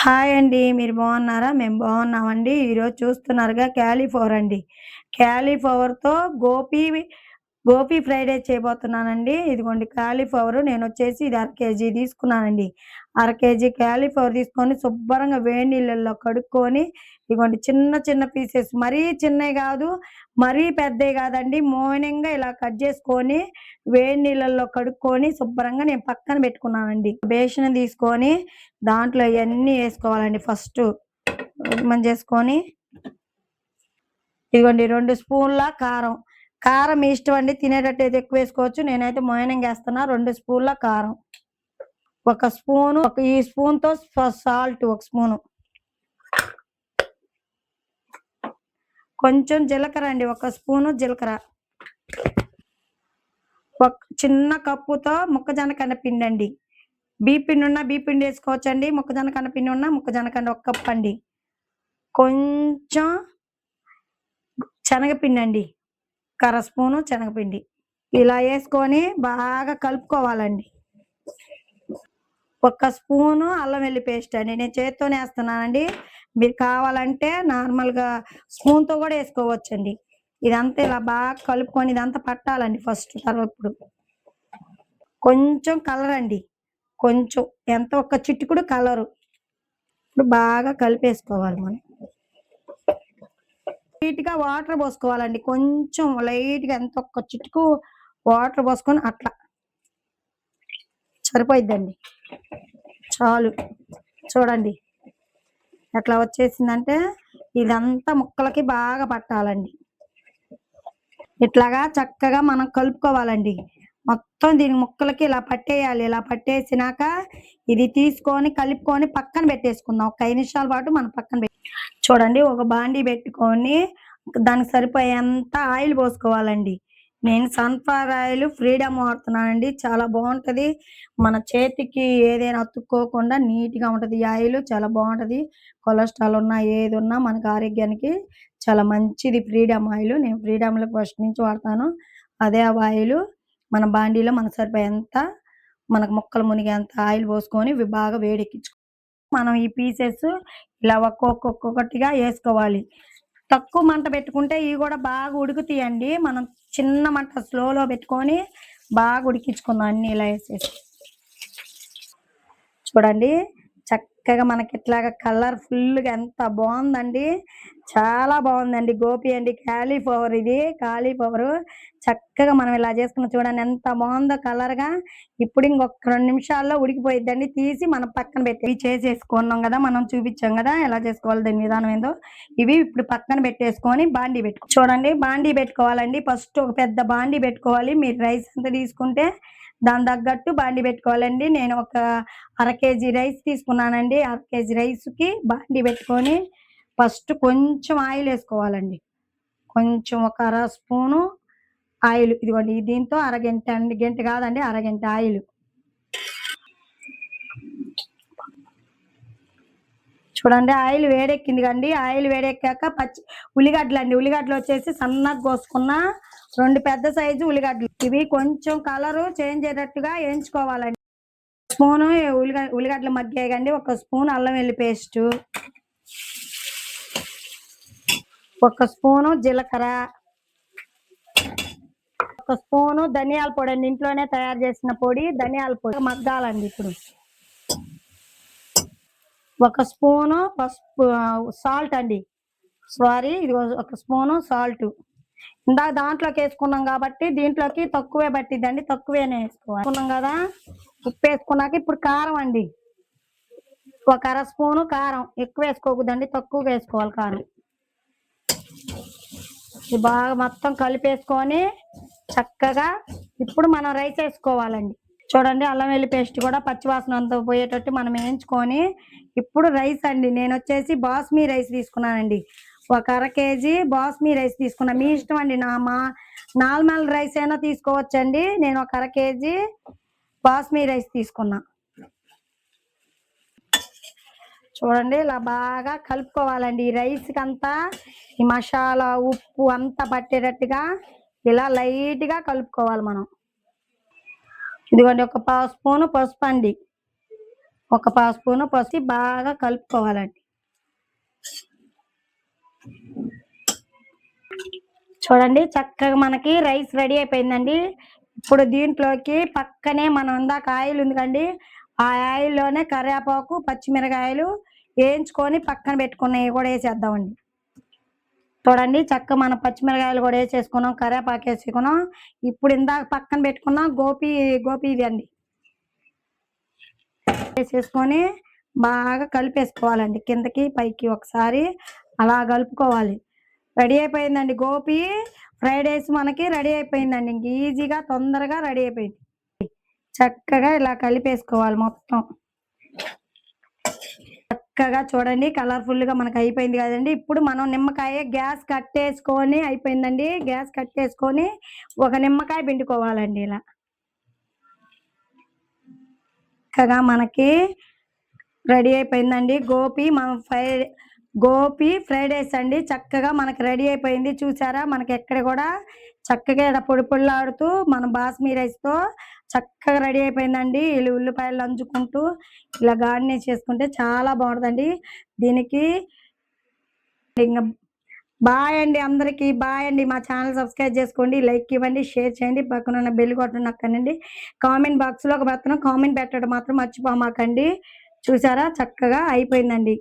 Hi అండి. మీరు బాగున్నారా? మేము బాగున్నామండి. ఈరోజు చూస్తున్నారుగా క్యాలీఫ్లవర్ అండి. క్యాలీఫ్లవర్‌తో గోపి ఫ్రైడ్ రైస్ చేయబోతున్నానండి. ఇదిగోండి కాలీఫ్లవరు నేనొచ్చేసి ఇది అర కేజీ తీసుకున్నానండి. అర కేజీ కాలీఫ్లవర్ తీసుకొని శుభ్రంగా వేడి నీళ్ళల్లో కడుక్కొని, ఇదిగోండి చిన్న చిన్న పీసెస్ మరీ చిన్నయి గాదు, మరీ పెద్దయి గాదండి. మోయనంగా ఇలా కట్ జేసుకొని, వేడి నీళ్ళల్లో కడుక్కొని శుభ్రంగా నేను పక్కన బెట్టుకున్నానండి. బేషన్ తీసుకొని దాంట్లో ఇయన్నీ యేసుకోవాలండి ఫస్టు. చేసుకొని ఇదిగోండి 2 స్పూన్ల కారం. కారం మీ ఇష్టం అండి. తినేటట్టయితే ఎక్కువేసుకోవచ్చు. నేనైతే మోయనంగేస్తున్నా. 2 స్పూన్ల కారం. ఒక స్పూను ఈ స్పూన్‌తో సాల్ట్ ఒక స్పూను. కొంచెం జీలకర్ర అండి. ఒక స్పూను జీలకర్ర. ఒక చిన్న కప్పుతో మొక్కజొన్న కండ పిండండి. బియ్యపిండి ఉన్నా బియ్యపిండి యేసుకోవచ్చండి. మొక్కజొన్న కండ పిండి ఉన్నా మొక్కజొన్న కండ ఒక కప్పండి. కొంచెం శనగపిండండి. అర స్పూను శనగపిండి. ఇలా యేసుకొని బాగా కలుపుకోవాలండి. ఒక స్పూను అల్లం వెల్లి పేస్ట్ అండి. నేను చేత్తోనే యేస్తున్నానండి. మీరు కావాలంటే నార్మల్‌గా స్పూన్‌తో గూడా యేసుకోవచ్చండి. ఇదంతా ఇలా బాగా కలుపుకొని ఇదంతా పట్టాలండి ఫస్ట్ ఇప్పుడు. కొంచెం కలరండి. కొంచెం ఎంత ఒక చిటికుడు కలరు. ఇప్పుడు బాగా కలిపేసుకోవాలి మనం. లైట్‌గా వాటర్ పోసుకోవాలండి. కొంచెం లైట్‌గా ఎంత ఒక్క చిటుకు వాటర్ పోసుకొని అట్లా. సరిపోయిద్దండి. చాలు. చూడండి. ఎట్లా వచ్చేసిందంటే ఇదంతా ముక్కలకి బాగా పట్టాలండి. ఇట్లాగా చక్కగా మనం కలుపుకోవాలండి. మొత్తం దీని ముక్కలకి ఇలా పట్టేయాలి. ఇలా పట్టేసినాక ఇది తీసుకొని కలుపుకొని పక్కన పెట్టేసుకుందాం. ఒక 5 నిమిషాల పాటు మనం పక్కన చూడండి ఒక బాండీ పెట్టుకొని దానికి సరిపోయేంత ఆయిల్ పోసుకోవాలండి. నేను సన్‌ఫ్లవర్ ఆయిల్ ఫ్రీడమ్ వాడుతున్నానండి. చాలా బావుంటది. మన చేతికి ఏదైనా అతుక్కోకుండా నీట్‌గా ఉంటది. ఈ ఆయిలు చాలా బావుంటది. కొలెస్ట్రాల్ ఉన్నా ఏదున్నా మనకు ఆరోగ్యానికి చాలా మంచిది ఫ్రీడమ్ ఆయిలు. నేను ఫ్రీడమ్‌లో ఫస్ట్ నుంచి వాడతాను. అదే ఆయిలు మన బాండీలో మనకు సరిపోయేంత మనకు ముక్కలు మునిగేంత ఆయిల్ పోసుకొని బాగా మనం ఈ పీసెస్ ఇలా ఒక్కొక్కటిగా యేసుకోవాలి. తక్కువ మంట పెట్టుకుంటే ఇవి గూడా బాగా ఉడుకుతాయండి. మనం చిన్న మంట స్లోలో పెట్టుకొని బాగా ఉడికించుకుందాం అన్నీ ఇలా యేసేసి. చూడండి చక్కగా మనకిట్లాగా కలర్‌ఫుల్‌గా ఎంత బావుందండి. చాలా బావుందండి. గోపి అండి కాలీఫ్లవర్ ఇది. కాలీఫ్లవరు చక్కగా మనం ఇలా చేసుకున్నాం చూడండి ఎంత బావుందో కలర్‌గా. ఇప్పుడు ఇంకొక 2 నిమిషాల్లో ఉడికిపోయిద్దండి. తీసి మనం పక్కన ఇవి చేసేసుకున్నాం గదా! మనం చూపించాం గదా! ఎలా చేసుకోవాలో దీని విధానం ఏందో. ఇవి ఇప్పుడు పక్కన పెట్టేసుకొని చూడండి బాండీ పెట్టుకోవాలండి. ఫస్ట్ ఒక పెద్ద బాండీ పెట్టుకోవాలి. మీరు రైస్ ఎంత తీసుకుంటే దానికి తగ్గట్టు బాండీ పెట్టుకోవాలండి. నేను ఒక అర కేజీ రైస్ తీసుకున్నానండి. అర కేజీ రైస్‌కి బాండీ పెట్టుకొని ఫస్ట్ కొంచెం ఆయిలేసుకోవాలండి. కొంచెం ఒక అర స్పూను ఆయిల్ ఇదిగోండి దీంతో అరగంట అండి. గంట కాదండి అరగంట ఆయిలు. చూడండి ఆయిల్ వేడెక్కింది కండి. ఆయిల్ వేడెక్కాక ఉల్లిగడ్డలండి. ఉల్లిగడ్డలొచ్చేసి సన్నగా కోసుకున్న 2 పెద్ద సైజు ఉల్లిగడ్డలు. ఇవి కొంచెం కలరు చేంజ్ అయ్యేటట్టుగా ఏంచుకోవాలండి. స్పూను ఉల్లిగడ్డలు మగ్గాయండి. ఒక స్పూన్ అల్లం వెల్లి పేస్టు. ఒక స్పూను జీలకర్ర. ఒక స్పూను ధనియాల పొడి అండి. ఇంట్లోనే తయారు చేసిన పొడి ధనియాల పొడి మగ్గాలండి ఇప్పుడు. ఒక స్పూను పసుపు సాల్ట్ అండి. ఇది ఒక స్పూను సాల్టు. ఇందాక దాంట్లోకి వేసుకున్నాం కాబట్టి దీంట్లోకి తక్కువే పట్టిద్దండి. తక్కువేనే వేసుకోవాలి. వేసుకున్నాం కదా ఉప్పు వేసుకున్నాక ఇప్పుడు కారం అండి. ఒక అర స్పూను కారం. ఎక్కువ వేసుకోకూడదండి. తక్కువగా వేసుకోవాలి కారం. ఇది బాగా మొత్తం కలిపేసుకొని చక్కగా ఇప్పుడు మనం రైస్ వేసుకోవాలండి. చూడండి అల్లం వెల్లి పేస్ట్ కూడా పచ్చివాసన అంతా పోయేటట్టు మనం వేయించుకొని ఇప్పుడు రైస్ అండి. నేను వచ్చేసి బాస్మతి రైస్ తీసుకున్నానండి. ఒక అర కేజీ బాస్మతి రైస్ తీసుకున్నా. మీ ఇష్టం అండి. నార్మల్ రైస్ అయినా తీసుకోవచ్చండి. నేను ఒక అర కేజీ బాస్మతి రైస్ తీసుకున్నా. చూడండి ఇలా బాగా కలుపుకోవాలండి. ఈ రైస్‌కి అంతా ఈ మసాలా ఉప్పు అంతా పట్టేటట్టుగా ఇలా లైట్‌గా కలుపుకోవాలి మనం. ఇదిగోండి ఒక పావు స్పూను పసుపు అండి. ఒక పావు స్పూను పసుపు బాగా కలుపుకోవాలండి. చూడండి చక్కగా మనకి రైస్ రెడీ అయిపోయిందండి. ఇప్పుడు దీంట్లోకి పక్కనే మనం ఇందాక ఆయిల్ ఉంది కండి, ఆ ఆయిల్‌లోనే కరివేపాకు, పచ్చిమిరకాయలు ఏయించుకొని పక్కన పెట్టుకున్నయి కూడా ఏసేద్దామండి. చూడండి చక్కగా మనం పచ్చిమిరకాయలు కూడా ఏసేసుకున్నాం, కరివేపాకు ఏసుకున్నాం. ఇప్పుడు ఇందాక పక్కన పెట్టుకున్న గోపి ఇదండి ఏసేసుకొని బాగా కలిపేసుకోవాలండి. కిందకి, పైకి ఒకసారి అలా కలుపుకోవాలి. రెడీ అయిపోయిందండి గోపి ఫ్రైడ్ రైస్ మనకి రెడీ అయిపోయిందండి. ఇంక ఈజీగా తొందరగా రెడీ అయిపోయింది. చక్కగా ఇలా కలిపేసుకోవాలి మొత్తం. చక్కగా చూడండి కలర్‌ఫుల్‌గా మనకు అయిపోయింది కదండీ! ఇప్పుడు మనం నిమ్మకాయ గ్యాస్ కట్టేసుకొని అయిపోయిందండి. గ్యాస్ కట్టేసుకొని ఒక నిమ్మకాయ పిండుకోవాలండి ఇలా. చక్కగా మనకి రెడీ అయిపోయిందండి. గోపి ఫ్రైడ్ రైస్ అండి. చక్కగా మనకి రెడీ అయిపోయింది. చూసారా? మనకెక్కడ కూడా చక్కగా ఇలా పొడి పొడిలాడుతూ మన బాస్మతి రైస్‌తో చక్కగా రెడీ అయిపోయిందండి. ఉల్లిపాయలు నంచుకుంటూ ఇలా గార్నిష్ చేసుకుంటే చాలా బావుంటదండి. దీనికి ఇంగ బాయ్ అండి అందరికి. బాయ్ అండి. మా ఛానెల్ సబ్స్క్రైబ్ చేసుకోండి. లైక్ ఇవ్వండి, షేర్ చేయండి. పక్కనున్న బెల్ బటన్ నొక్కండి. కామెంట్ బాక్స్‌లో ఒక కామెంట్ పెట్టడం మాత్రం మర్చిపోమాకండి. చూసారా? చక్కగా అయిపోయిందండి.